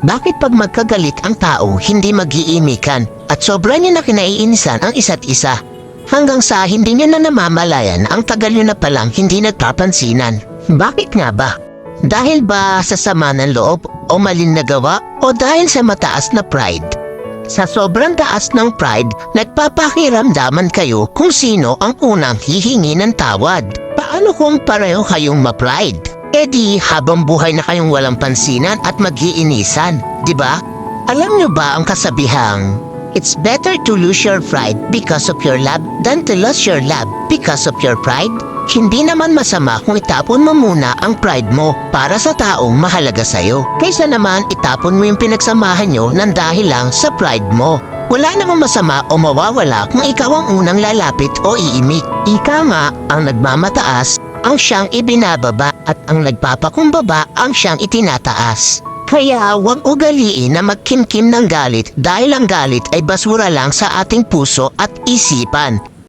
Bakit pag magkagalit ang tao, hindi mag-iimikan at sobra niya na kinaiinisan ang isa't isa? Hanggang sa hindi niya na namamalayan ang tagal niyo na palang hindi nagpapansinan. Bakit nga ba? Dahil ba sa sama ng loob o maling nagawa o dahil sa mataas na pride? Sa sobrang taas ng pride, nagpapakiramdaman kayo kung sino ang unang hihingi ng tawad. Paano kung pareho kayong ma-pride? E di habang buhay na kayong walang pansinan at mag-iinisan, di ba? Alam niyo ba ang kasabihang, it's better to lose your pride because of your love than to lose your love because of your pride? Hindi naman masama kung itapon mo muna ang pride mo para sa taong mahalaga sa'yo. Kaysa naman itapon mo yung pinagsamahan nyo ng dahil lang sa pride mo. Wala namang masama o mawawala kung ikaw ang unang lalapit o iimik. Ika nga ang nagmamataas ang siyang ibinababa at ang nagpapakumbaba ang siyang itinataas. Kaya huwag ugaliin na magkimkim ng galit dahil ang galit ay basura lang sa ating puso at isipan.